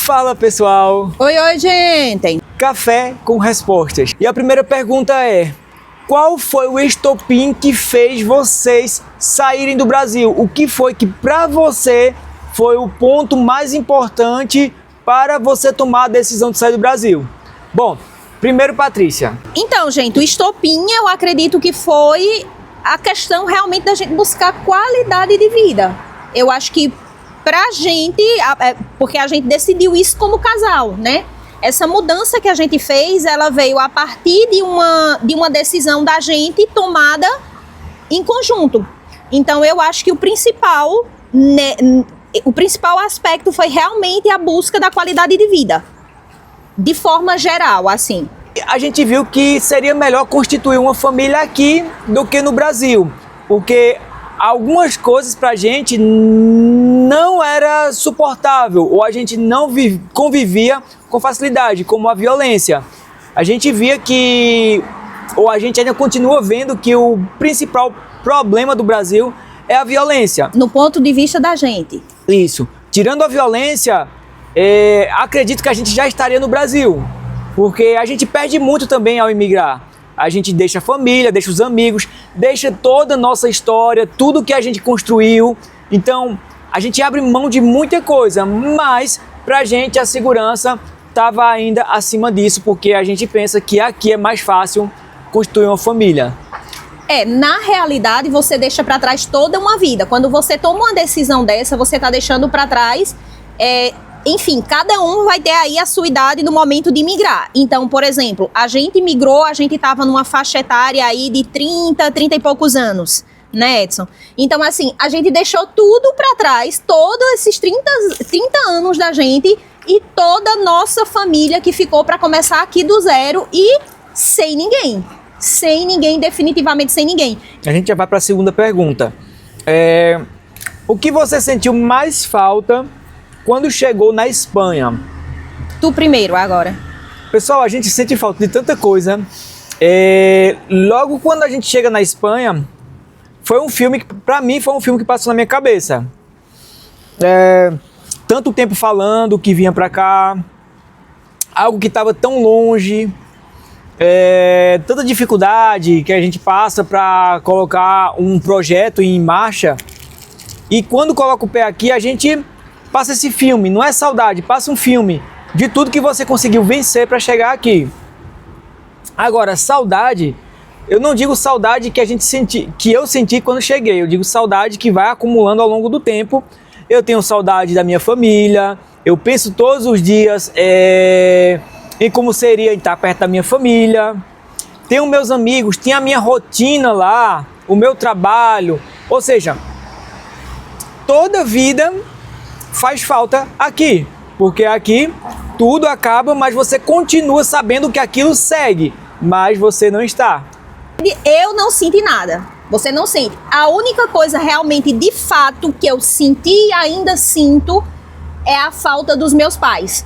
Fala pessoal! Oi, gente! Café com respostas. E a primeira pergunta é: qual foi o estopim que fez vocês saírem do Brasil? O que foi que para você foi o ponto mais importante para você tomar a decisão de sair do Brasil? Bom, primeiro Patrícia. Então, gente, o estopim eu acredito que foi a questão realmente da gente buscar qualidade de vida. Eu acho que pra gente, porque a gente decidiu isso como casal, né? Essa mudança que a gente fez, ela veio a partir de uma decisão da gente tomada em conjunto. Então, eu acho que o principal aspecto foi realmente a busca da qualidade de vida, de forma geral, assim. A gente viu que seria melhor constituir uma família aqui do que no Brasil, porque algumas coisas pra gente não era suportável, ou a gente não convivia com facilidade, como a violência. A gente via que, ou a gente ainda continua vendo que o principal problema do Brasil é a violência. No ponto de vista da gente. Isso. Tirando a violência, acredito que a gente já estaria no Brasil, porque a gente perde muito também ao imigrar. A gente deixa a família, deixa os amigos, deixa toda a nossa história, tudo que a gente construiu. Então, a gente abre mão de muita coisa, mas pra gente a segurança estava ainda acima disso, porque a gente pensa que aqui é mais fácil construir uma família. Na realidade, você deixa para trás toda uma vida. Quando você toma uma decisão dessa, você está deixando para trás, enfim, cada um vai ter aí a sua idade no momento de migrar. Então, por exemplo, a gente migrou, a gente estava numa faixa etária aí de 30 e poucos anos, né, Edson? Então, assim, a gente deixou tudo para trás, todos esses 30 anos da gente e toda a nossa família que ficou para começar aqui do zero e sem ninguém. Sem ninguém, definitivamente sem ninguém. A gente já vai para a segunda pergunta. O que você sentiu mais falta quando chegou na Espanha? Tu primeiro, agora. Pessoal, a gente sente falta de tanta coisa. Logo quando a gente chega na Espanha, foi um filme que, pra mim, foi um filme que passou na minha cabeça. Tanto tempo falando que vinha pra cá, algo que estava tão longe, tanta dificuldade que a gente passa para colocar um projeto em marcha. E quando coloca o pé aqui, a gente passa esse filme, não é saudade, passa um filme de tudo que você conseguiu vencer para chegar aqui. Agora, saudade, eu não digo saudade que eu senti quando cheguei, eu digo saudade que vai acumulando ao longo do tempo. Eu tenho saudade da minha família, eu penso todos os dias em como seria estar perto da minha família. Tenho meus amigos, tenho a minha rotina lá, o meu trabalho, ou seja, toda vida faz falta aqui, porque aqui tudo acaba, mas você continua sabendo que aquilo segue, mas você não está. Eu não senti nada, você não sente. A única coisa realmente, de fato, que eu senti e ainda sinto é a falta dos meus pais.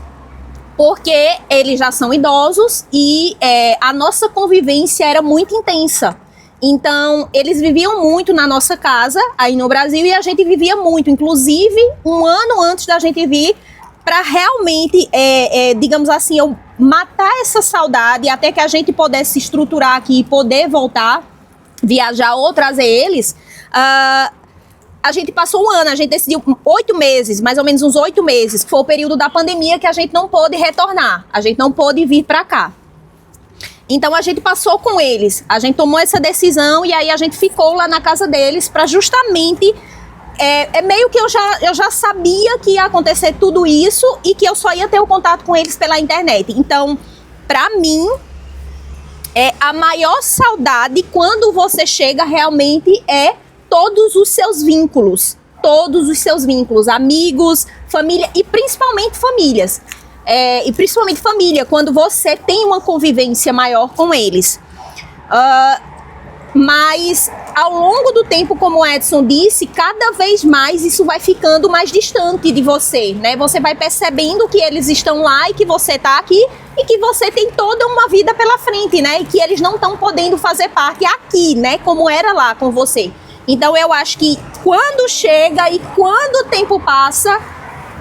Porque eles já são idosos e a nossa convivência era muito intensa. Então, eles viviam muito na nossa casa, aí no Brasil, e a gente vivia muito. Inclusive, um ano antes da gente vir, para realmente, digamos assim, eu matar essa saudade, até que a gente pudesse se estruturar aqui e poder voltar, viajar ou trazer eles, a gente passou um ano, a gente decidiu 8 meses, mais ou menos uns 8 meses, que foi o período da pandemia que a gente não pôde retornar, a gente não pôde vir para cá. Então a gente passou com eles, a gente tomou essa decisão e aí a gente ficou lá na casa deles para justamente, meio que eu já sabia que ia acontecer tudo isso e que eu só ia ter o contato com eles pela internet. Então, para mim, a maior saudade quando você chega realmente todos os seus vínculos, amigos, família e principalmente famílias. E principalmente família, quando você tem uma convivência maior com eles. Mas ao longo do tempo, como o Edson disse, cada vez mais isso vai ficando mais distante de você, né? Você vai percebendo que eles estão lá e que você está aqui e que você tem toda uma vida pela frente, né? E que eles não estão podendo fazer parte aqui, né? Como era lá com você. Então eu acho que quando chega e quando o tempo passa,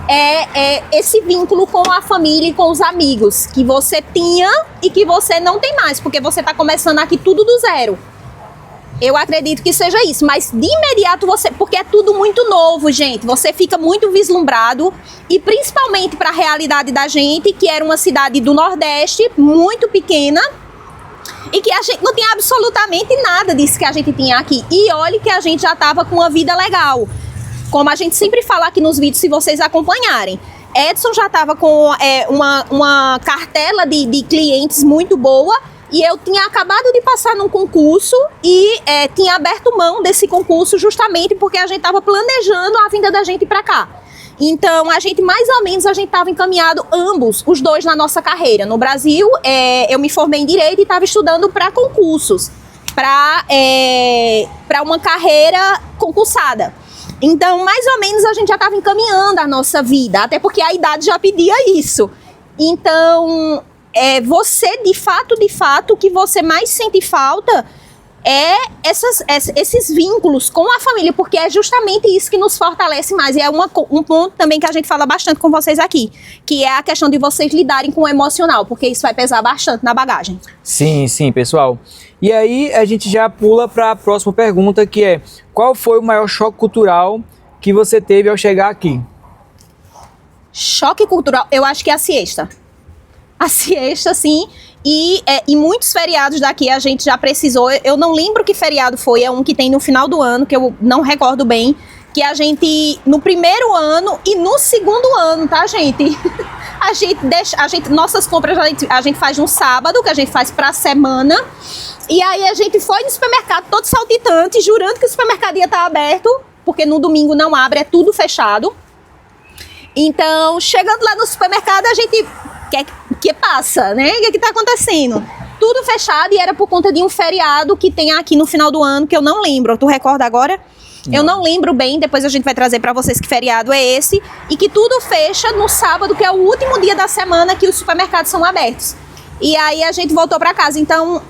é esse vínculo com a família e com os amigos que você tinha e que você não tem mais, porque você está começando aqui tudo do zero. Eu acredito que seja isso, mas de imediato porque é tudo muito novo, gente, você fica muito vislumbrado, e principalmente para a realidade da gente, que era uma cidade do Nordeste, muito pequena, e que a gente não tinha absolutamente nada disso que a gente tinha aqui. E olha que a gente já estava com uma vida legal, como a gente sempre fala aqui nos vídeos, se vocês acompanharem. Edson já estava com uma cartela de clientes muito boa, e eu tinha acabado de passar num concurso e tinha aberto mão desse concurso justamente porque a gente estava planejando a vinda da gente para cá. Então, a gente mais ou menos estava encaminhado ambos, os dois na nossa carreira. No Brasil, eu me formei em Direito e estava estudando para concursos, para uma carreira concursada. Então, mais ou menos, a gente já estava encaminhando a nossa vida, até porque a idade já pedia isso. Então, você, de fato, o que você mais sente falta esses vínculos com a família, porque é justamente isso que nos fortalece mais. E é um ponto também que a gente fala bastante com vocês aqui, que é a questão de vocês lidarem com o emocional, porque isso vai pesar bastante na bagagem. Sim, sim, pessoal. E aí a gente já pula para a próxima pergunta, que é: qual foi o maior choque cultural que você teve ao chegar aqui? Choque cultural, eu acho que é a siesta. A siesta, sim, e muitos feriados daqui a gente já precisou. Eu não lembro que feriado foi, é um que tem no final do ano, que eu não recordo bem, que a gente, no primeiro ano e no segundo ano, tá, gente? Nossas compras a gente faz no sábado, que a gente faz pra semana, e aí a gente foi no supermercado todo saltitante, jurando que o supermercado ia estar aberto, porque no domingo não abre, é tudo fechado. Então, chegando lá no supermercado, a gente... que passa, né? O que está acontecendo? Tudo fechado, e era por conta de um feriado que tem aqui no final do ano, que eu não lembro. Tu recorda agora? Não. Eu não lembro bem, depois a gente vai trazer para vocês que feriado é esse. E que tudo fecha no sábado, que é o último dia da semana que os supermercados são abertos. E aí a gente voltou para casa. Então,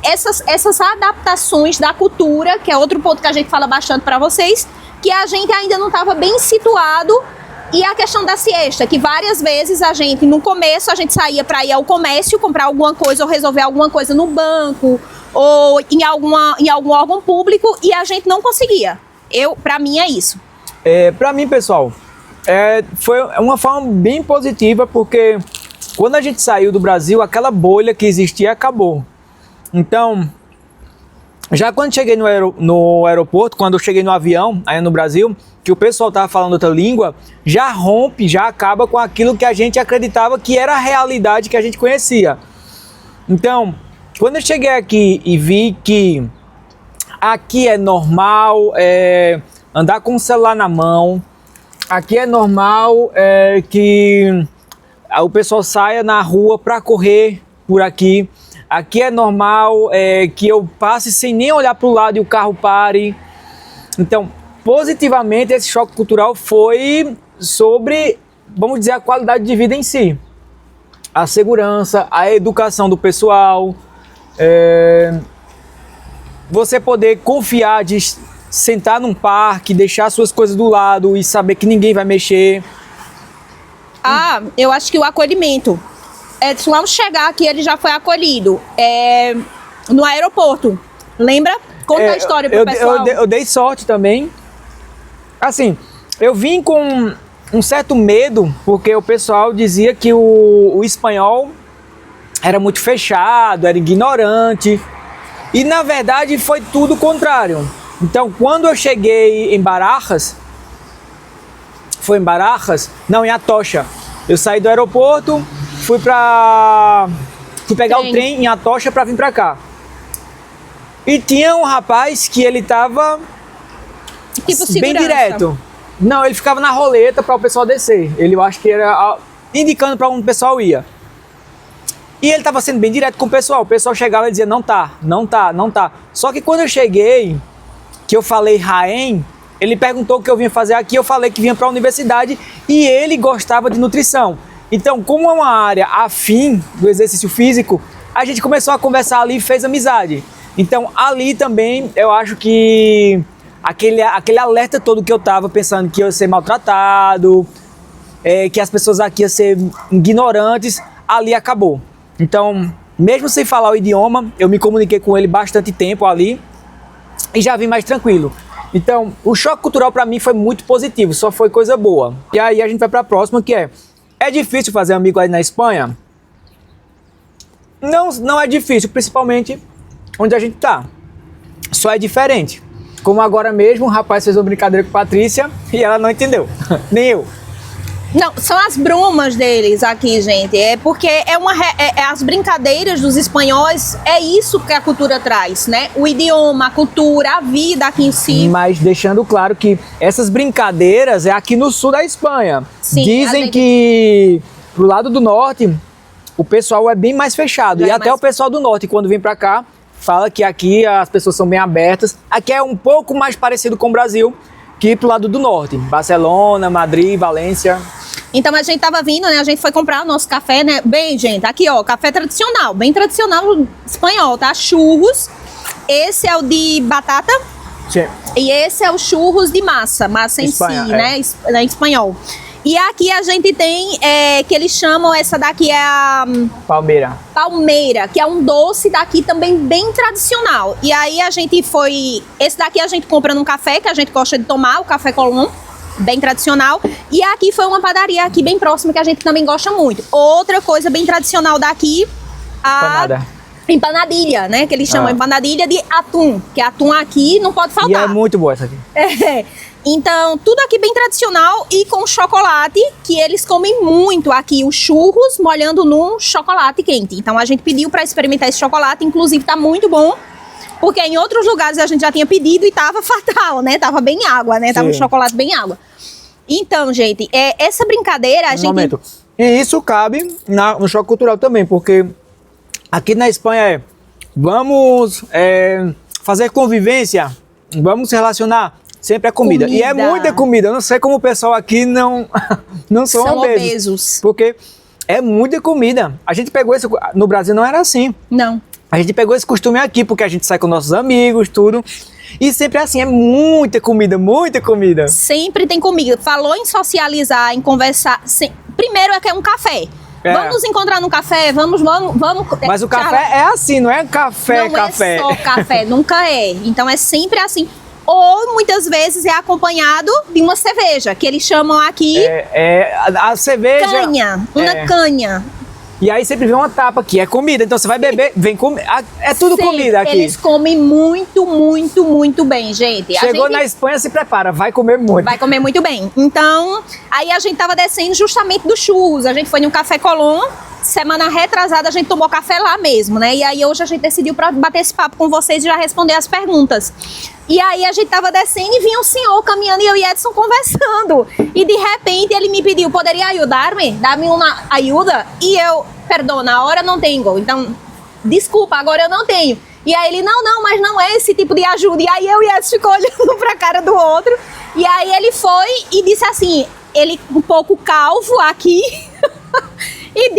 essas adaptações da cultura, que é outro ponto que a gente fala bastante para vocês, que a gente ainda não estava bem situado. E a questão da siesta, que várias vezes no começo, a gente saía para ir ao comércio, comprar alguma coisa ou resolver alguma coisa no banco ou em algum órgão público, e a gente não conseguia. Para mim é isso. Para mim, pessoal, foi uma forma bem positiva, porque quando a gente saiu do Brasil, aquela bolha que existia acabou. Então, já quando cheguei no aeroporto, quando eu cheguei no avião, aí no Brasil, que o pessoal tava falando outra língua, já rompe, já acaba com aquilo que a gente acreditava que era a realidade que a gente conhecia. Então, quando eu cheguei aqui e vi que aqui é normal andar com o celular na mão, aqui é normal que o pessoal saia na rua para correr por aqui, aqui é normal que eu passe sem nem olhar para o lado e o carro pare. Então, positivamente, esse choque cultural foi sobre, vamos dizer, a qualidade de vida em si. A segurança, a educação do pessoal, você poder confiar de sentar num parque, deixar suas coisas do lado e saber que ninguém vai mexer. Eu acho que o acolhimento. Edson, ao chegar aqui, ele já foi acolhido no aeroporto. Lembra? Conta a história pro pessoal. Eu dei sorte também. Assim, eu vim com um certo medo, porque o pessoal dizia que o espanhol era muito fechado, era ignorante. E na verdade foi tudo o contrário. Então, quando eu cheguei em Barajas, em Atocha. Eu saí do aeroporto, fui pegar o trem em Atocha para vir para cá. E tinha um rapaz que ele tava bem direto. Não, ele ficava na roleta para o pessoal descer. Eu acho que era indicando para onde o pessoal ia. E ele estava sendo bem direto com o pessoal. O pessoal chegava e dizia, não tá. Só que quando eu cheguei, que eu falei Jaén, ele perguntou o que eu vinha fazer aqui, eu falei que vinha para a universidade e ele gostava de nutrição. Então, como é uma área afim do exercício físico, a gente começou a conversar ali e fez amizade. Então, ali também, eu acho que aquele alerta todo que eu tava pensando que eu ia ser maltratado, que as pessoas aqui iam ser ignorantes, ali acabou. Então, mesmo sem falar o idioma, eu me comuniquei com ele bastante tempo ali e já vim mais tranquilo. Então, o choque cultural para mim foi muito positivo, só foi coisa boa. E aí a gente vai para a próxima, que é difícil fazer amigo aí na Espanha? Não é difícil, principalmente onde a gente tá. Só é diferente. Como agora mesmo, o rapaz fez uma brincadeira com a Patrícia e ela não entendeu, nem eu. Não, são as brumas deles aqui, gente. É porque as brincadeiras dos espanhóis, é isso que a cultura traz, né? O idioma, a cultura, a vida aqui em si. Mas deixando claro que essas brincadeiras é aqui no sul da Espanha. Sim, dizem que pro lado do norte o pessoal é bem mais fechado. E até o pessoal do norte, quando vem pra cá, fala que aqui as pessoas são bem abertas. Aqui é um pouco mais parecido com o Brasil que pro lado do norte. Barcelona, Madrid, Valência. Então a gente tava vindo, né? A gente foi comprar o nosso café, né? Bem, gente, aqui ó, café tradicional, bem tradicional espanhol, tá? Churros. Esse é o de batata. Sim. E esse é o churros de massa em Espanha, si, né? Em espanhol. E aqui a gente tem, que eles chamam, essa daqui é a palmeira, que é um doce daqui também bem tradicional. E aí a gente foi, esse daqui a gente compra num café que a gente gosta de tomar, o Café Colón, bem tradicional. E aqui foi uma padaria aqui bem próxima que a gente também gosta muito. Outra coisa bem tradicional daqui, a empanadilha, né? Que eles chamam empanadilha de atum, que atum aqui não pode faltar. E é muito boa essa aqui. Então, tudo aqui bem tradicional e com chocolate, que eles comem muito aqui, os churros molhando num chocolate quente. Então, a gente pediu para experimentar esse chocolate, inclusive tá muito bom, porque em outros lugares a gente já tinha pedido e tava fatal, né? Tava bem água, né? Tava um chocolate bem água. Então, gente, essa brincadeira a gente... Momento. E isso cabe no choque cultural também, porque aqui na Espanha vamos fazer convivência, vamos se relacionar. Sempre é comida. E é muita comida. Eu não sei como o pessoal aqui não são obesos. Porque é muita comida. A gente pegou esse... No Brasil não era assim. Não. A gente pegou esse costume aqui, porque a gente sai com nossos amigos, tudo. E sempre é assim, é muita comida, muita comida. Sempre tem comida. Falou em socializar, em conversar. Primeiro é que é um café. Vamos nos encontrar no café, vamos. Mas o café é assim, não é café. Não é só café, nunca é. Então é sempre assim. Ou muitas vezes é acompanhado de uma cerveja, que eles chamam aqui a cerveja. Canha, uma canha. E aí sempre vem uma tapa que é comida, então você vai beber, vem comer. É tudo comida aqui. Eles comem muito, muito, muito bem, gente. Chegou na Espanha, se prepara, vai comer muito. Vai comer muito bem. Então, aí a gente tava descendo justamente do churros. A gente foi no Café Colón. Semana retrasada a gente tomou café lá mesmo, né? E aí hoje a gente decidiu para bater esse papo com vocês e já responder as perguntas. E aí a gente tava descendo e vinha um senhor caminhando e eu e Edson conversando. E de repente ele me pediu, poderia ajudar-me? Dar-me uma ajuda? E eu, perdão, na hora não tenho. Então, desculpa, agora eu não tenho. E aí ele, não, mas não é esse tipo de ajuda. E aí eu e Edson ficou olhando pra cara do outro. E aí ele foi e disse assim, ele um pouco calvo aqui... E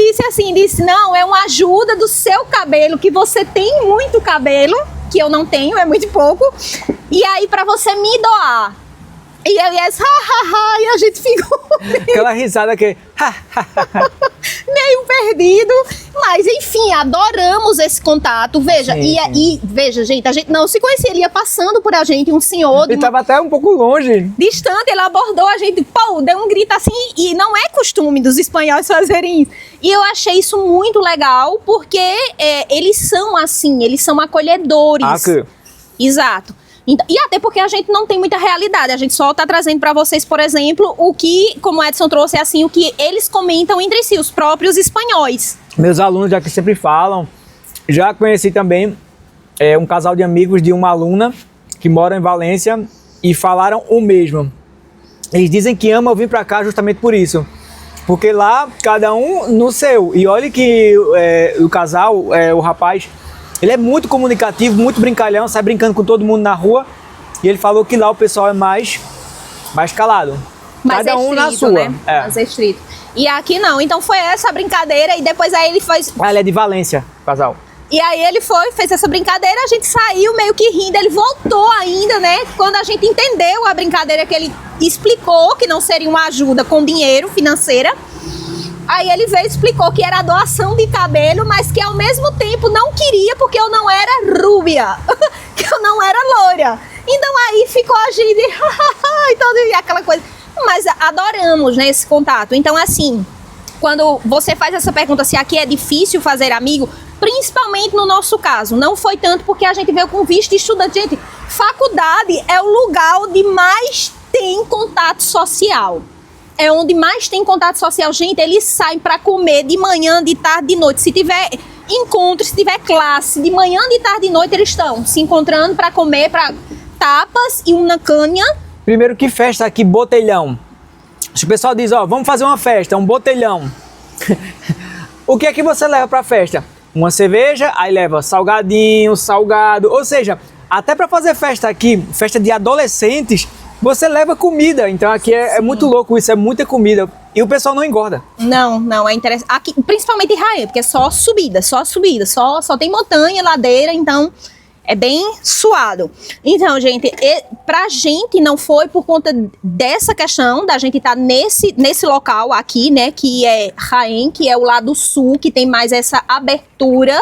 disse, não, é uma ajuda do seu cabelo, que você tem muito cabelo, que eu não tenho, é muito pouco, e aí pra você me doar. E eu ia e a gente ficou aquela risada que meio perdido, mas enfim, adoramos esse contato, veja, e veja, gente, a gente não se conhecia, ele ia passando por a gente, um senhor... Ele tava até um pouco longe. Distante, ele abordou a gente, deu um grito assim, e não é costume dos espanhóis fazerem isso. E eu achei isso muito legal, porque eles são assim, eles são acolhedores. Exato. Então, e até porque a gente não tem muita realidade, a gente só está trazendo para vocês, por exemplo, o que, como o Edson trouxe, é assim, o que eles comentam entre si, os próprios espanhóis. Meus alunos já que sempre falam, já conheci também um casal de amigos de uma aluna que mora em Valência e falaram o mesmo. Eles dizem que amam vir para cá justamente por isso, porque lá cada um no seu. E olha que o casal, o rapaz... Ele é muito comunicativo, muito brincalhão, sai brincando com todo mundo na rua. E ele falou que lá o pessoal é mais calado. Mais cada um na sua. Né? Mais restrito. E aqui não. Então foi essa a brincadeira e depois aí ele foi... Ele é de Valência, casal. E aí ele fez essa brincadeira, a gente saiu meio que rindo, ele voltou ainda, né? Quando a gente entendeu a brincadeira que ele explicou, que não seria uma ajuda com dinheiro financeira. Aí ele veio e explicou que era doação de cabelo, mas que ao mesmo tempo não queria porque eu não era rúbia, que eu não era loira. Então aí ficou a gente, e aquela coisa. Mas adoramos, né, esse contato. Então assim, quando você faz essa pergunta se aqui é difícil fazer amigo, principalmente no nosso caso, não foi tanto porque a gente veio com visto de estudante. Gente, faculdade é o lugar onde mais tem contato social. É onde mais tem contato social. Gente, eles saem para comer de manhã, de tarde, de noite. Se tiver encontro, se tiver classe, de manhã, de tarde, de noite, eles estão se encontrando para comer, para tapas e uma canha. Primeiro, que festa aqui, botelhão. Se o pessoal diz, ó, vamos fazer uma festa, um botelhão. O que é que você leva pra festa? Uma cerveja, aí leva salgadinho, salgado. Ou seja, até para fazer festa aqui, festa de adolescentes, você leva comida. Então aqui é muito louco isso, é muita comida. E o pessoal não engorda. Não, é interessante. Aqui, principalmente em Raê, porque é só subida, só tem montanha, ladeira, então é bem suado. Então, gente, pra gente não foi por conta dessa questão da gente estar nesse local aqui, né, que é Raém, que é o lado sul, que tem mais essa abertura.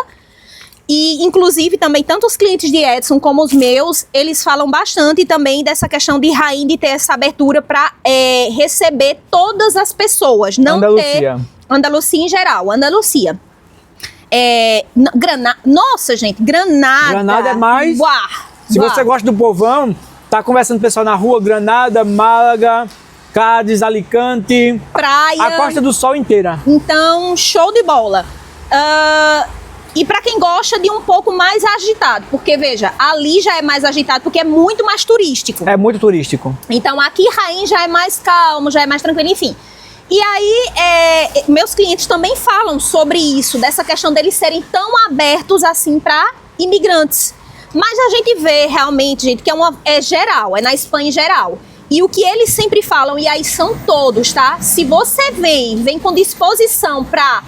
E, inclusive, também, tanto os clientes de Edson como os meus, eles falam bastante também dessa questão de Raém, de ter essa abertura para receber todas as pessoas. Não Andaluzia. Andaluzia em geral, Andaluzia. Nossa, gente, Granada. Granada é mais... Se você gosta do povão, tá conversando com o pessoal na rua, Granada, Málaga, Cádiz, Alicante. Praia. A Costa do Sol inteira. Então, show de bola. E para quem gosta de um pouco mais agitado, porque veja, ali já é mais agitado porque é muito mais turístico. É muito turístico. Então aqui Raém já é mais calmo, já é mais tranquilo, enfim. E aí meus clientes também falam sobre isso, dessa questão deles serem tão abertos assim para imigrantes. Mas a gente vê realmente, gente, que é geral, é na Espanha em geral. E o que eles sempre falam, e aí são todos, tá? Se você vem com disposição para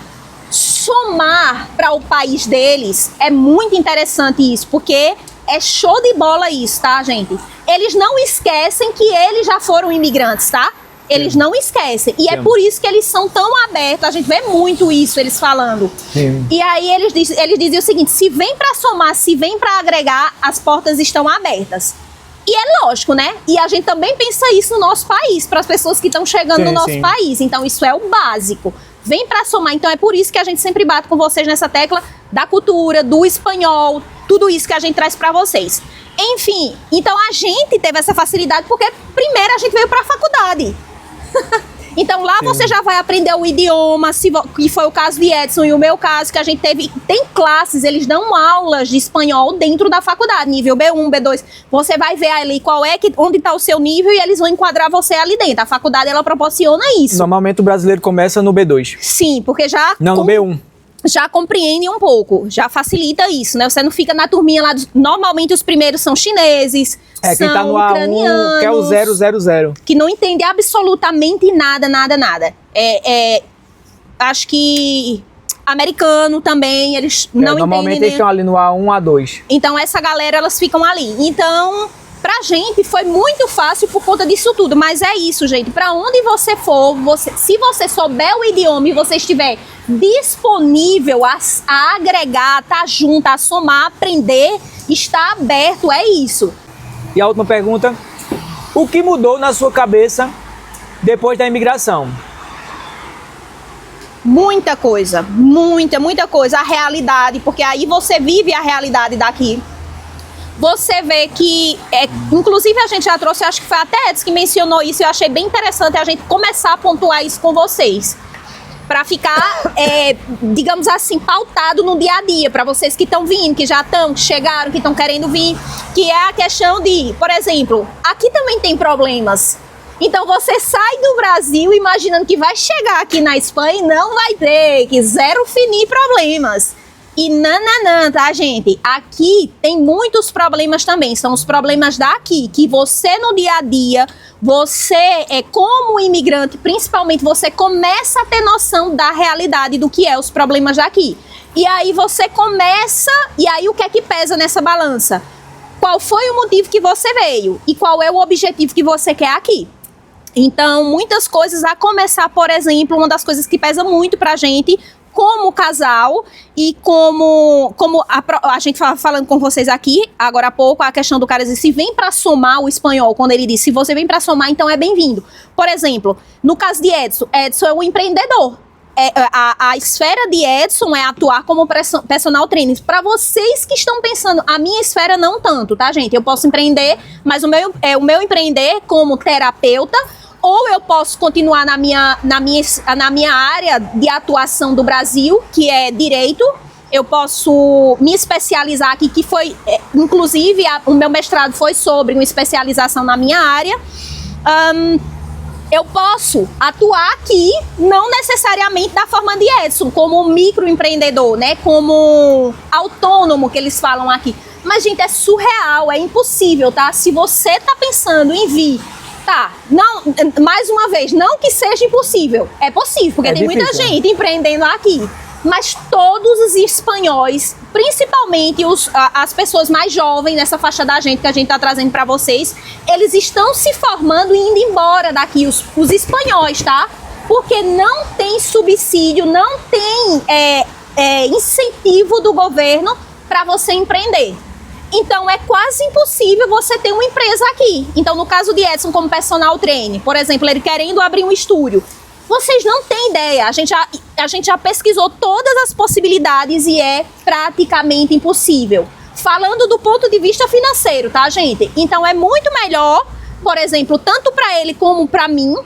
somar para o país deles, é muito interessante isso, porque é show de bola isso, tá, gente? Eles não esquecem que eles já foram imigrantes, tá? Eles não esquecem. E é por isso que eles são tão abertos. A gente vê muito isso, eles falando. Sim. E aí eles dizem o seguinte, se vem para somar, se vem para agregar, as portas estão abertas. E é lógico, né? E a gente também pensa isso no nosso país, para as pessoas que estão chegando no nosso país. Então isso é o básico. Vem para somar, então é por isso que a gente sempre bate com vocês nessa tecla da cultura, do espanhol, tudo isso que a gente traz para vocês. Enfim, então a gente teve essa facilidade porque primeiro a gente veio para a faculdade. Então lá você já vai aprender o idioma, que foi o caso de Edson e o meu caso, que a gente tem classes, eles dão aulas de espanhol dentro da faculdade, nível B1, B2. Você vai ver ali onde está o seu nível e eles vão enquadrar você ali dentro. A faculdade, ela proporciona isso. Normalmente o brasileiro começa no B2. Sim, porque já... Não, no B1. Já compreende um pouco, já facilita isso, né? Você não fica na turminha lá, normalmente os primeiros são chineses, quem são tá no ucranianos, A1, que é o 000. Que não entende absolutamente nada. Acho que americano também, eles não entendem. Normalmente eles estão ali no A1, A2. Então essa galera, elas ficam ali. Então, pra gente foi muito fácil por conta disso tudo, mas é isso, gente. Pra onde você for, se você souber o idioma e você estiver disponível a agregar, tá junto, a somar, aprender, está aberto, é isso. E a última pergunta, o que mudou na sua cabeça depois da imigração? Muita coisa, muita coisa, a realidade, porque aí você vive a realidade daqui. Você vê que, inclusive a gente já trouxe, acho que foi até Edson que mencionou isso, eu achei bem interessante a gente começar a pontuar isso com vocês. Para ficar, digamos assim, pautado no dia a dia, para vocês que estão vindo, que já estão, que chegaram, que estão querendo vir, que é a questão de, por exemplo, aqui também tem problemas. Então você sai do Brasil imaginando que vai chegar aqui na Espanha e não vai ter, que zero finir problemas. E nananã, tá, gente? Aqui tem muitos problemas também, são os problemas daqui, que você no dia a dia, você, como imigrante, principalmente, você começa a ter noção da realidade do que é os problemas daqui. E aí você começa, e aí o que é que pesa nessa balança? Qual foi o motivo que você veio e qual é o objetivo que você quer aqui? Então, muitas coisas, a começar, por exemplo, uma das coisas que pesa muito pra gente, como casal e como a gente falando com vocês aqui, agora há pouco, a questão do cara dizer, se vem pra somar o espanhol, quando ele diz, se você vem pra somar, então é bem-vindo. Por exemplo, no caso de Edson é um empreendedor. A esfera de Edson é atuar como personal trainer. Para vocês que estão pensando, a minha esfera não tanto, tá, gente? Eu posso empreender, mas o meu empreender como terapeuta, ou eu posso continuar na minha área de atuação do Brasil, que é direito. Eu posso me especializar aqui, que foi, inclusive, o meu mestrado foi sobre uma especialização na minha área. Eu posso atuar aqui, não necessariamente da forma de Edson, como microempreendedor, né? Como autônomo, que eles falam aqui. Mas, gente, é surreal, é impossível, tá? Se você tá pensando em vir, tá? Não, mais uma vez, não que seja impossível. É possível, porque tem muita gente empreendendo aqui. Mas todos os espanhóis, principalmente as pessoas mais jovens nessa faixa da gente que a gente está trazendo para vocês, eles estão se formando e indo embora daqui, os espanhóis, tá? Porque não tem subsídio, não tem incentivo do governo para você empreender. Então é quase impossível você ter uma empresa aqui. Então, no caso de Edson como personal trainer, por exemplo, ele querendo abrir um estúdio, vocês não têm ideia, a gente já pesquisou todas as possibilidades e é praticamente impossível. Falando do ponto de vista financeiro, tá, gente? Então é muito melhor, por exemplo, tanto para ele como para mim,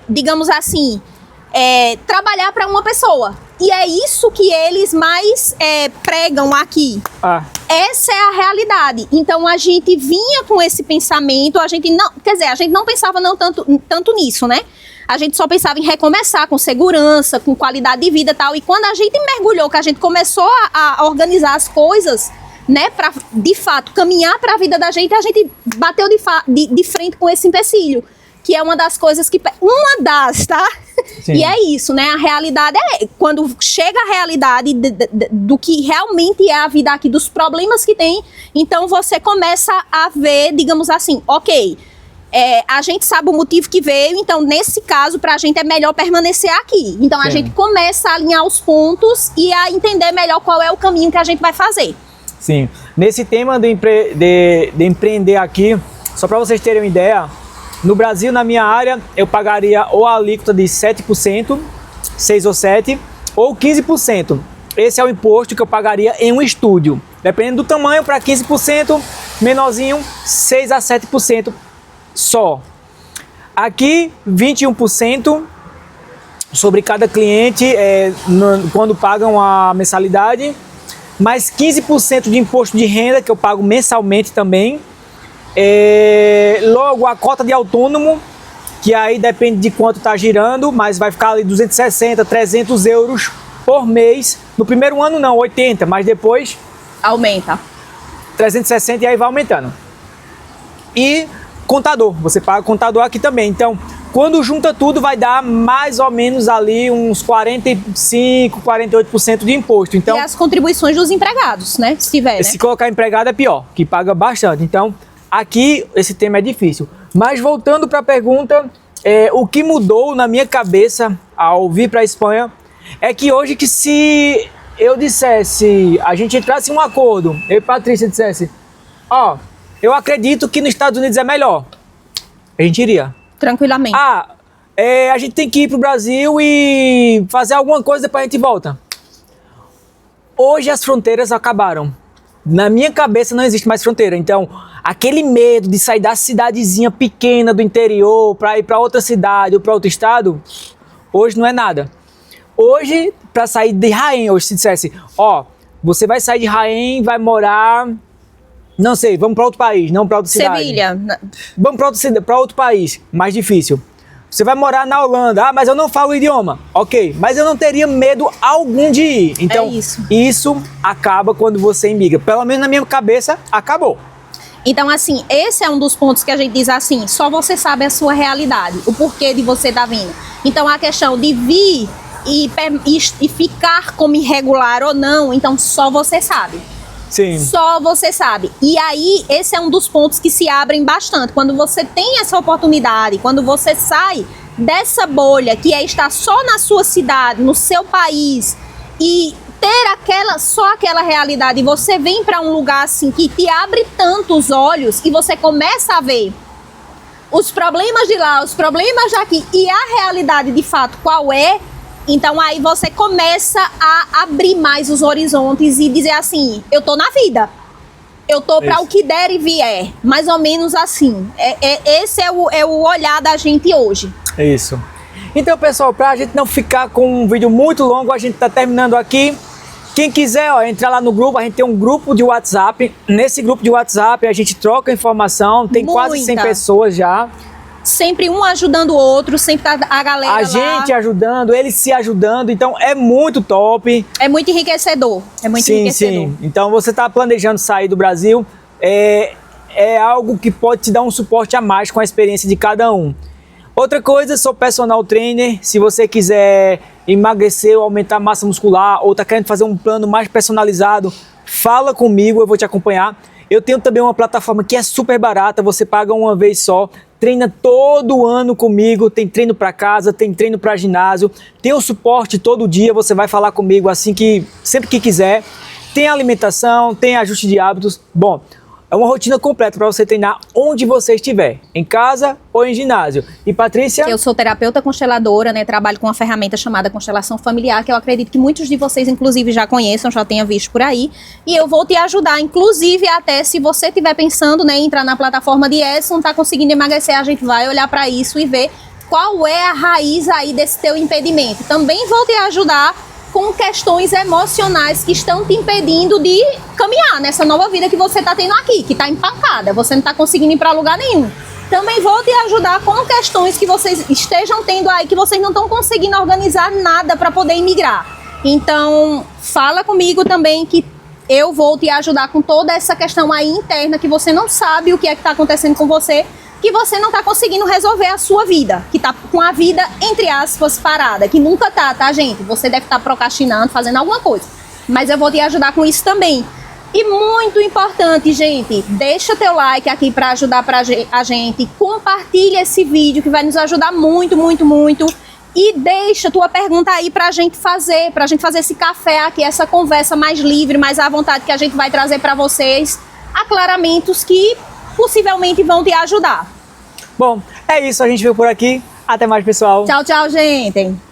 digamos assim, trabalhar para uma pessoa. E é isso que eles mais pregam aqui. Essa é a realidade. Então a gente vinha com esse pensamento, a gente não pensava tanto nisso, né? A gente só pensava em recomeçar com segurança, com qualidade de vida e tal. E quando a gente mergulhou, que a gente começou a organizar as coisas, né, para de fato caminhar para a vida da gente, a gente bateu de frente com esse empecilho, que é uma das coisas que... Uma das, tá? Sim. E é isso, né? A realidade quando chega a realidade do que realmente é a vida aqui, dos problemas que tem, então você começa a ver, digamos assim, ok, a gente sabe o motivo que veio, então nesse caso pra gente é melhor permanecer aqui. Então a gente começa a alinhar os pontos e a entender melhor qual é o caminho que a gente vai fazer. Sim, nesse tema de empreender aqui, só para vocês terem uma ideia, no Brasil, na minha área, eu pagaria ou a alíquota de 7%, 6 ou 7%, ou 15%. Esse é o imposto que eu pagaria em um estúdio. Dependendo do tamanho, para 15%, menorzinho, 6 a 7% só. Aqui, 21% sobre cada cliente quando pagam a mensalidade, mais 15% de imposto de renda que eu pago mensalmente também. Logo a cota de autônomo, que aí depende de quanto está girando, mas vai ficar ali 260, 300 euros por mês. No primeiro ano não, 80, mas depois aumenta 360 e aí vai aumentando. E contador, você paga contador aqui também. Então, quando junta tudo, vai dar mais ou menos ali uns 45, 48% de imposto. Então, e as contribuições dos empregados, né? Se tiver, se colocar empregado é pior, que paga bastante. Então, aqui esse tema é difícil. Mas voltando para a pergunta, o que mudou na minha cabeça ao vir para a Espanha é que hoje, que se eu dissesse, a gente entrasse em um acordo, eu e Patrícia dissesse, eu acredito que nos Estados Unidos é melhor, a gente iria. Tranquilamente. A gente tem que ir para o Brasil e fazer alguma coisa, depois a gente volta. Hoje as fronteiras acabaram. Na minha cabeça não existe mais fronteira, então aquele medo de sair da cidadezinha pequena do interior para ir para outra cidade ou para outro estado, hoje não é nada. Hoje, para sair de Jaén, hoje se dissesse, você vai sair de Jaén, vai morar, não sei, vamos para outro país, não para outra cidade. Sevilha. Vamos para outro país, mais difícil. Você vai morar na Holanda, mas eu não falo o idioma. Ok, mas eu não teria medo algum de ir. Então, isso acaba quando você imigra. Pelo menos na minha cabeça, acabou. Então, assim, esse é um dos pontos que a gente diz assim, só você sabe a sua realidade, o porquê de você estar vindo. Então, a questão de vir e ficar como irregular ou não, então só você sabe. Sim. Só você sabe. E aí, esse é um dos pontos que se abrem bastante. Quando você tem essa oportunidade, quando você sai dessa bolha que é estar só na sua cidade, no seu país, e ter só aquela realidade, e você vem para um lugar assim que te abre tanto os olhos e você começa a ver os problemas de lá, os problemas daqui e a realidade de fato qual é. Então aí você começa a abrir mais os horizontes e dizer assim, eu tô na vida, eu tô para o que der e vier, mais ou menos assim. Esse é o olhar da gente hoje. Isso. Então, pessoal, pra gente não ficar com um vídeo muito longo, a gente tá terminando aqui. Quem quiser, ó, entrar lá no grupo, a gente tem um grupo de WhatsApp. Nesse grupo de WhatsApp a gente troca informação, tem quase 100 pessoas já. Sempre um ajudando o outro, sempre a galera lá. Gente ajudando, eles se ajudando, então é muito top. É muito enriquecedor, enriquecedor. Sim. Então você está planejando sair do Brasil, é algo que pode te dar um suporte a mais com a experiência de cada um. Outra coisa, sou personal trainer, se você quiser emagrecer ou aumentar massa muscular ou está querendo fazer um plano mais personalizado, fala comigo, eu vou te acompanhar. Eu tenho também uma plataforma que é super barata, você paga uma vez só, treina todo ano comigo, tem treino para casa, tem treino para ginásio, tem o suporte todo dia, você vai falar comigo assim que sempre que quiser. Tem alimentação, tem ajuste de hábitos. Bom, é uma rotina completa para você treinar onde você estiver, em casa ou em ginásio. E Patrícia? Eu sou terapeuta consteladora, né? Trabalho com uma ferramenta chamada constelação familiar, que eu acredito que muitos de vocês, inclusive, já conheçam, já tenham visto por aí. E eu vou te ajudar, inclusive, até se você estiver pensando, né, em entrar na plataforma de ESS, não está conseguindo emagrecer, a gente vai olhar para isso e ver qual é a raiz aí desse teu impedimento. Também vou te ajudar com questões emocionais que estão te impedindo de caminhar nessa nova vida que você está tendo aqui, que está empancada, você não está conseguindo ir para lugar nenhum. Também vou te ajudar com questões que vocês estejam tendo aí, que vocês não estão conseguindo organizar nada para poder imigrar. Então, fala comigo também que eu vou te ajudar com toda essa questão aí interna, que você não sabe o que é que está acontecendo com você, que você não está conseguindo resolver a sua vida, que está com a vida, entre aspas, parada, que nunca tá, gente? Você deve estar procrastinando, fazendo alguma coisa. Mas eu vou te ajudar com isso também. E muito importante, gente, deixa teu like aqui para ajudar a gente, compartilha esse vídeo que vai nos ajudar muito, muito, muito. E deixa tua pergunta aí pra gente fazer esse café aqui, essa conversa mais livre, mais à vontade, que a gente vai trazer para vocês aclaramentos que possivelmente vão te ajudar. Bom, é isso, a gente veio por aqui. Até mais, pessoal. Tchau, tchau, gente.